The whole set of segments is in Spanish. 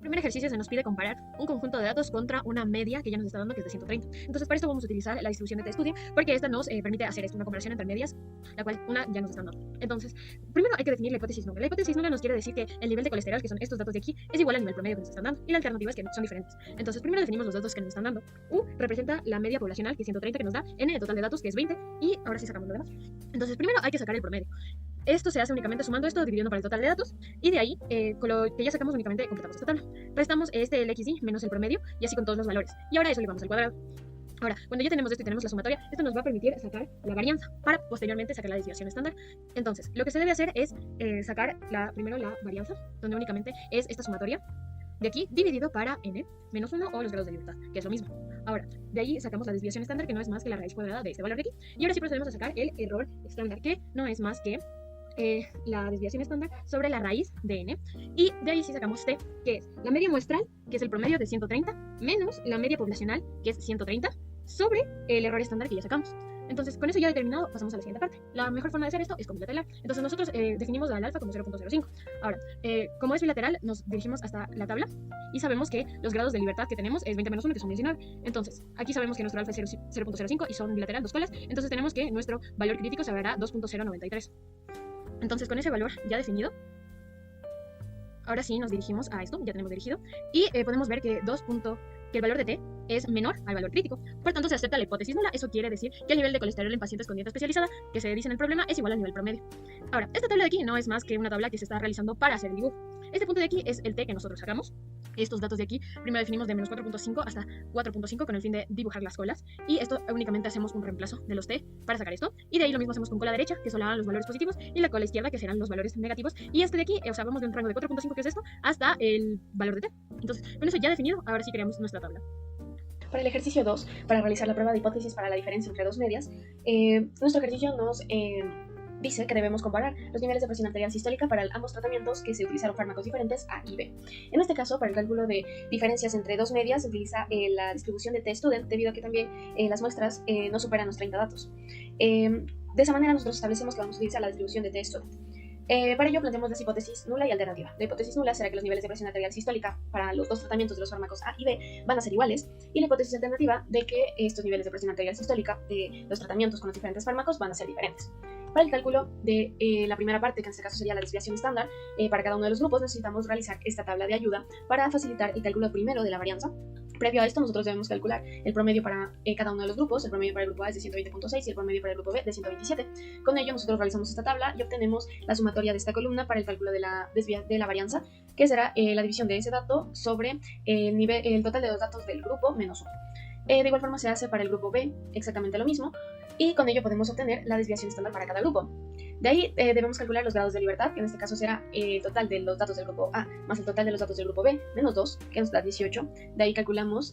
primer ejercicio se nos pide comparar un conjunto de datos contra una media que ya nos está dando, que es de 130. Entonces, para esto vamos a utilizar la distribución de t-study, porque esta nos permite hacer esto, una comparación entre medias, la cual una ya nos está dando. Entonces, primero hay que definir la hipótesis nula. La hipótesis nula nos quiere decir que el nivel de colesterol, que son estos datos de aquí, es igual al nivel promedio que nos están dando, y la alternativa es que son diferentes. Entonces, primero definimos los datos que nos están dando. U representa la media poblacional, que es 130, que nos da n, el total de datos, que es 20, y ahora sí sacamos lo demás. Entonces, primero hay que sacar el promedio. Esto se hace únicamente sumando esto, dividiendo por el total de datos, y de ahí, con lo que ya sacamos, únicamente completamos esta tabla. Restamos el xy menos el promedio, y así con todos los valores. Y ahora eso le vamos al cuadrado. Ahora, cuando ya tenemos esto y tenemos la sumatoria, esto nos va a permitir sacar la varianza para posteriormente sacar la desviación estándar. Entonces, lo que se debe hacer es sacar primero la varianza, donde únicamente es esta sumatoria de aquí dividido para n menos 1 o los grados de libertad, que es lo mismo. Ahora, de ahí sacamos la desviación estándar, que no es más que la raíz cuadrada de este valor de aquí. Y ahora sí procedemos a sacar el error estándar, que no es más que la desviación estándar sobre la raíz de n, y de ahí sí sacamos t, que es la media muestral, que es el promedio de 130, menos la media poblacional, que es 130, sobre el error estándar que ya sacamos. Entonces, con eso ya determinado, pasamos a la siguiente parte. La mejor forma de hacer esto es con bilateral. Entonces, nosotros definimos al alfa como 0.05. Ahora, como es bilateral, nos dirigimos hasta la tabla y sabemos que los grados de libertad que tenemos es 20 menos 1, que son 19. Entonces, aquí sabemos que nuestro alfa es 0.05 y son bilateral, dos colas. Entonces, tenemos que nuestro valor crítico se verá 2.093. Entonces, con ese valor ya definido, ahora sí nos dirigimos a esto, ya tenemos dirigido, y podemos ver que el valor de t es menor al valor crítico. Por tanto, se acepta la hipótesis nula. Eso quiere decir que el nivel de colesterol en pacientes con dieta especializada, que se dice en el problema, es igual al nivel promedio. Ahora, esta tabla de aquí no es más que una tabla que se está realizando para hacer el dibujo. Este punto de aquí es el t que nosotros sacamos. Estos datos de aquí, primero definimos de menos 4.5 hasta 4.5 con el fin de dibujar las colas. Y esto únicamente hacemos un reemplazo de los t para sacar esto. Y de ahí lo mismo hacemos con cola derecha, que son los valores positivos, y la cola izquierda, que serán los valores negativos. Y este de aquí, o sea, vamos de un rango de 4.5, que es esto, hasta el valor de t. Entonces, con eso ya definido, ahora sí creamos nuestra tabla. Para el ejercicio 2, para realizar la prueba de hipótesis para la diferencia entre dos medias, nuestro ejercicio nos dice que debemos comparar los niveles de presión arterial sistólica para ambos tratamientos que se utilizaron fármacos diferentes A y B. En este caso, para el cálculo de diferencias entre dos medias, se utiliza la distribución de t-student, debido a que también las muestras no superan los 30 datos. De esa manera, nosotros establecemos que vamos a utilizar la distribución de t-student. Para ello planteamos las hipótesis nula y alternativa. La hipótesis nula será que los niveles de presión arterial sistólica para los dos tratamientos de los fármacos A y B van a ser iguales, y la hipótesis alternativa de que estos niveles de presión arterial sistólica de los tratamientos con los diferentes fármacos van a ser diferentes. Para el cálculo de la primera parte, que en este caso sería la desviación estándar, para cada uno de los grupos necesitamos realizar esta tabla de ayuda para facilitar el cálculo primero de la varianza. Previo a esto, nosotros debemos calcular el promedio para cada uno de los grupos. El promedio para el grupo A es de 120.6 y el promedio para el grupo B de 127. Con ello, nosotros realizamos esta tabla y obtenemos la sumatoria de esta columna para el cálculo de la varianza, que será la división de ese dato sobre el total de los datos del grupo menos 1. De igual forma se hace para el grupo B exactamente lo mismo, y con ello podemos obtener la desviación estándar para cada grupo. De ahí debemos calcular los grados de libertad, que en este caso será el total de los datos del grupo A más el total de los datos del grupo B menos 2, que nos da 18. De ahí calculamos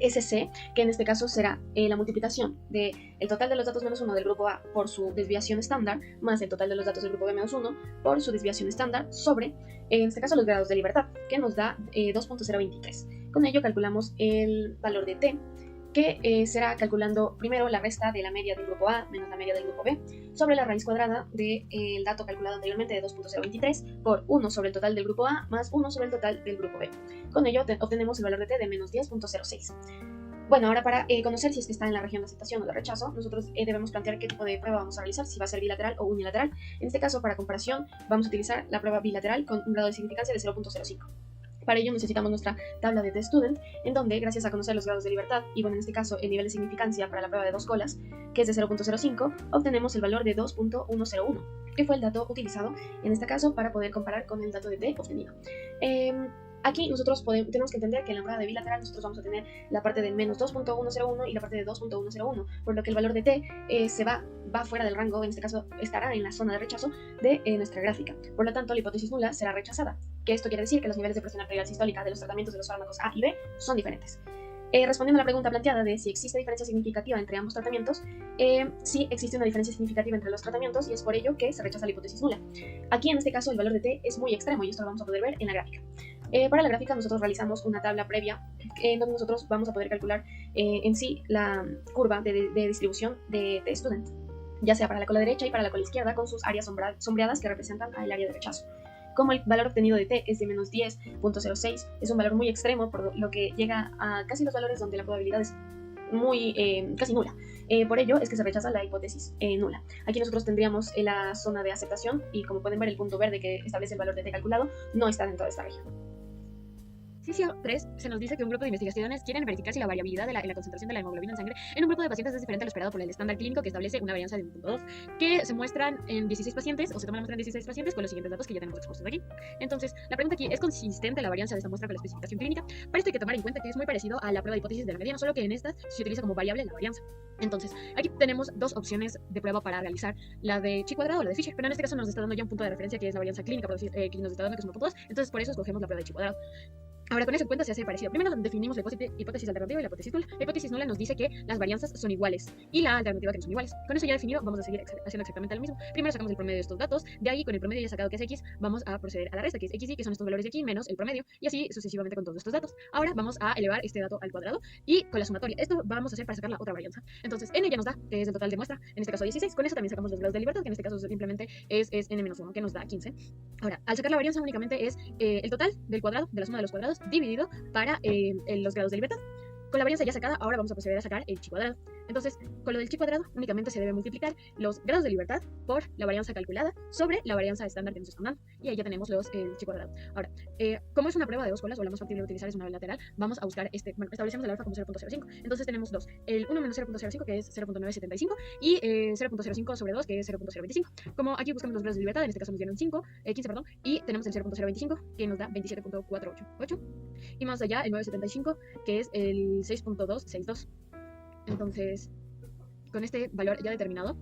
SC, que en este caso será la multiplicación del total de los datos menos 1 del grupo A por su desviación estándar, más el total de los datos del grupo B menos 1 por su desviación estándar, sobre, en este caso, los grados de libertad, que nos da 2.023. Con ello calculamos el valor de t, que será calculando primero la resta de la media del grupo A menos la media del grupo B sobre la raíz cuadrada del dato calculado anteriormente de 2.023 por 1 sobre el total del grupo A más 1 sobre el total del grupo B. Con ello obtenemos el valor de t de menos 10.06. Bueno, ahora para conocer si es que está en la región de aceptación o de rechazo, nosotros debemos plantear qué tipo de prueba vamos a realizar, si va a ser bilateral o unilateral. En este caso, para comparación, vamos a utilizar la prueba bilateral con un grado de significancia de 0.05. Para ello necesitamos nuestra tabla de t-student, en donde, gracias a conocer los grados de libertad, y bueno, en este caso el nivel de significancia para la prueba de dos colas, que es de 0.05, obtenemos el valor de 2.101, que fue el dato utilizado en este caso para poder comparar con el dato de t obtenido. Aquí nosotros tenemos que entender que en la prueba de bilateral nosotros vamos a tener la parte de menos 2.101 y la parte de 2.101, por lo que el valor de t va fuera del rango, en este caso estará en la zona de rechazo de nuestra gráfica. Por lo tanto, la hipótesis nula será rechazada, que esto quiere decir que los niveles de presión arterial sistólica de los tratamientos de los fármacos A y B son diferentes. Respondiendo a la pregunta planteada de si existe diferencia significativa entre ambos tratamientos, sí existe una diferencia significativa entre los tratamientos, y es por ello que se rechaza la hipótesis nula. Aquí, en este caso, el valor de t es muy extremo, y esto lo vamos a poder ver en la gráfica. Para la gráfica nosotros realizamos una tabla previa en donde nosotros vamos a poder calcular en sí la curva de distribución de t-student, ya sea para la cola derecha y para la cola izquierda, con sus áreas sombreadas que representan el área de rechazo. Como el valor obtenido de t es de menos 10.06, es un valor muy extremo, por lo que llega a casi los valores donde la probabilidad es casi nula. Por ello es que se rechaza la hipótesis nula. Aquí nosotros tendríamos la zona de aceptación y, como pueden ver, el punto verde que establece el valor de t calculado no está dentro de esta región. Ejercicio 3 se nos dice que un grupo de investigaciones quieren verificar si la variabilidad en la concentración de la hemoglobina en sangre en un grupo de pacientes es diferente a lo esperado por el estándar clínico, que establece una varianza de 1.2, que se muestran en 16 pacientes, o se toman la muestra en 16 pacientes con los siguientes datos que ya tenemos expuestos aquí. Entonces, la pregunta aquí: ¿es consistente la varianza de esta muestra con la especificación clínica? Para esto hay que tomar en cuenta que es muy parecido a la prueba de hipótesis de la mediana, solo que en esta se utiliza como variable la varianza. Entonces, aquí tenemos dos opciones de prueba para realizar: la de chi cuadrado o la de Fisher, pero en este caso nos está dando ya un punto de referencia que es la varianza clínica, por decir, que nos está dando que es 1.2, entonces por eso escogemos la prueba de chi cuadrado. Ahora, con eso en cuenta se hace parecido. Primero definimos la hipótesis alternativa y la hipótesis nula. La hipótesis nula nos dice que las varianzas son iguales y la alternativa que no son iguales. Con eso ya definido, vamos a seguir haciendo exactamente lo mismo. Primero sacamos el promedio de estos datos, de ahí con el promedio ya sacado que es x, vamos a proceder a la resta, que es x y, que son estos valores de aquí, menos el promedio, y así sucesivamente con todos estos datos. Ahora vamos a elevar este dato al cuadrado y con la sumatoria. Esto vamos a hacer para sacar la otra varianza. Entonces, n ya nos da, que es el total de muestra, en este caso 16. Con eso también sacamos los grados de libertad, que en este caso simplemente es n-1, que nos da 15. Ahora, al sacar la varianza únicamente es el total del cuadrado, de la suma de los cuadrados, dividido para los grados de libertad. Con la varianza ya sacada, ahora vamos a proceder a sacar el chi cuadrado. Entonces, con lo del chi cuadrado, únicamente se debe multiplicar los grados de libertad por la varianza calculada sobre la varianza estándar que nos están dando. Y ahí ya tenemos los chi cuadrado. Ahora, como es una prueba de dos colas, o la más factible de utilizar es una lateral, vamos a buscar establecemos el alfa como 0.05. Entonces tenemos dos: el 1 menos 0.05, que es 0.975, y 0.05 sobre 2, que es 0.025. Como aquí buscamos los grados de libertad, en este caso nos dieron 15, y tenemos el 0.025, que nos da 27.488. Y más allá, el 975, que es el 6.262. Entonces, con este valor ya determinado,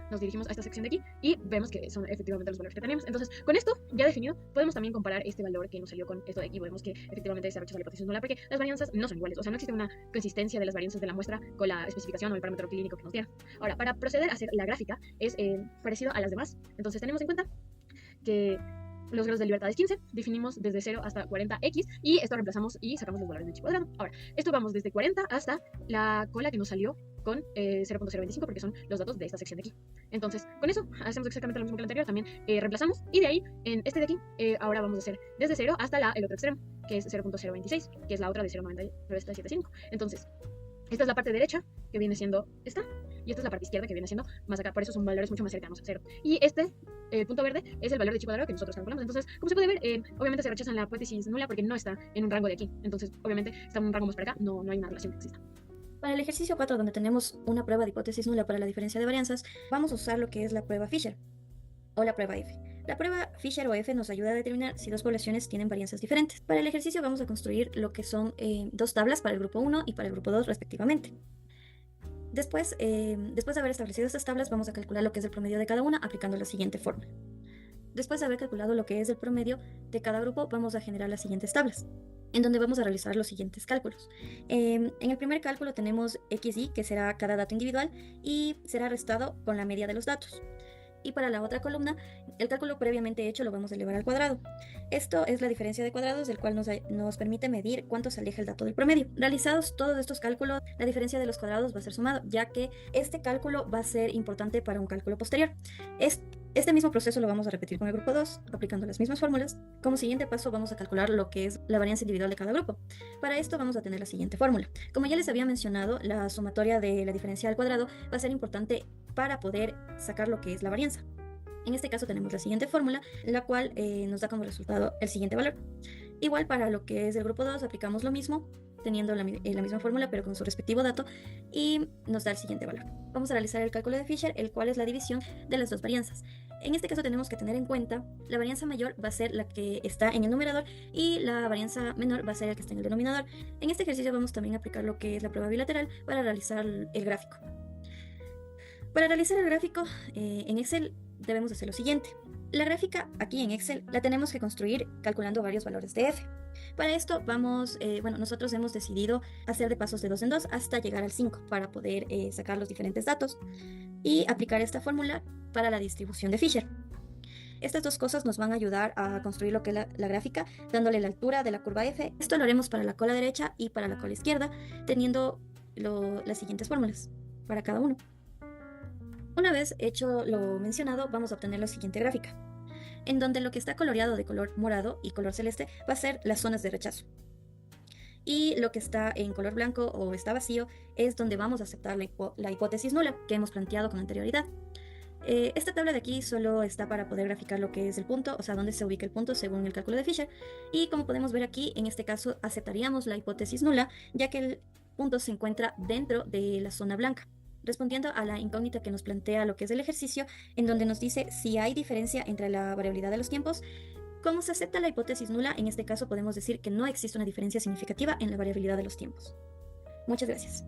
nos dirigimos a esta sección de aquí y vemos que son efectivamente los valores que tenemos. Entonces, con esto ya definido, podemos también comparar este valor que nos salió con esto de aquí. Vemos que efectivamente se rechaza la hipótesis nula porque las varianzas no son iguales. O sea, no existe una consistencia de las varianzas de la muestra con la especificación o el parámetro clínico que nos dieron. Ahora, para proceder a hacer la gráfica es parecido a las demás. Entonces, tenemos en cuenta que los grados de libertad es 15, definimos desde 0 hasta 40x y esto reemplazamos y sacamos los valores del chi cuadrado. Ahora, esto vamos desde 40 hasta la cola que nos salió con 0.025, porque son los datos de esta sección de aquí. Entonces, con eso hacemos exactamente lo mismo que el anterior, también reemplazamos, y de ahí, en este de aquí, ahora vamos a hacer desde 0 hasta el otro extremo, que es 0.026, que es la otra de 0.975. Entonces, esta es la parte derecha, que viene siendo esta, y esta es la parte izquierda, que viene siendo más acá. Por eso son valores mucho más cercanos a 0. Y el punto verde, es el valor de chi cuadrado que nosotros calculamos. Entonces, como se puede ver, obviamente se rechaza la hipótesis nula porque no está en un rango de aquí. Entonces, obviamente, está en un rango más para acá, no hay una relación que exista. Para el ejercicio 4, donde tenemos una prueba de hipótesis nula para la diferencia de varianzas, vamos a usar lo que es la prueba Fisher o la prueba F. La prueba Fisher o F nos ayuda a determinar si dos poblaciones tienen varianzas diferentes. Para el ejercicio vamos a construir lo que son dos tablas para el grupo 1 y para el grupo 2 respectivamente. Después de haber establecido estas tablas, vamos a calcular lo que es el promedio de cada una aplicando la siguiente fórmula. Después de haber calculado lo que es el promedio de cada grupo, vamos a generar las siguientes tablas, en donde vamos a realizar los siguientes cálculos. En el primer cálculo tenemos XY, que será cada dato individual, y será restado con la media de los datos. Y para la otra columna, el cálculo previamente hecho lo vamos a elevar al cuadrado. Esto es la diferencia de cuadrados, del cual nos permite medir cuánto se aleja el dato del promedio. Realizados todos estos cálculos, la diferencia de los cuadrados va a ser sumado, ya que este cálculo va a ser importante para un cálculo posterior. Este mismo proceso lo vamos a repetir con el grupo 2, aplicando las mismas fórmulas. Como siguiente paso vamos a calcular lo que es la varianza individual de cada grupo. Para esto vamos a tener la siguiente fórmula. Como ya les había mencionado, la sumatoria de la diferencia al cuadrado va a ser importante para poder sacar lo que es la varianza. En este caso tenemos la siguiente fórmula, la cual nos da como resultado el siguiente valor. Igual para lo que es el grupo 2 aplicamos lo mismo, teniendo la misma fórmula pero con su respectivo dato, y nos da el siguiente valor. Vamos a realizar el cálculo de Fisher, el cual es la división de las dos varianzas. En este caso tenemos que tener en cuenta la varianza mayor va a ser la que está en el numerador y la varianza menor va a ser la que está en el denominador. En este ejercicio vamos también a aplicar lo que es la prueba bilateral para realizar el gráfico. Para realizar el gráfico en Excel debemos hacer lo siguiente. La gráfica aquí en Excel la tenemos que construir calculando varios valores de f. Para esto nosotros hemos decidido hacer de pasos de 2 en 2 hasta llegar al 5 para poder sacar los diferentes datos y aplicar esta fórmula para la distribución de Fisher. Estas dos cosas nos van a ayudar a construir lo que es la gráfica, dándole la altura de la curva f. Esto lo haremos para la cola derecha y para la cola izquierda, teniendo las siguientes fórmulas para cada uno. Una vez hecho lo mencionado, vamos a obtener la siguiente gráfica. en donde lo que está coloreado de color morado y color celeste va a ser las zonas de rechazo. Y lo que está en color blanco o está vacío es donde vamos a aceptar la hipótesis nula que hemos planteado con anterioridad. Esta tabla de aquí solo está para poder graficar lo que es el punto, o sea, dónde se ubica el punto según el cálculo de Fisher. Y como podemos ver aquí, en este caso aceptaríamos la hipótesis nula, ya que el punto se encuentra dentro de la zona blanca. Respondiendo a la incógnita que nos plantea lo que es el ejercicio, en donde nos dice si hay diferencia entre la variabilidad de los tiempos, como se acepta la hipótesis nula, en este caso podemos decir que no existe una diferencia significativa en la variabilidad de los tiempos. Muchas gracias.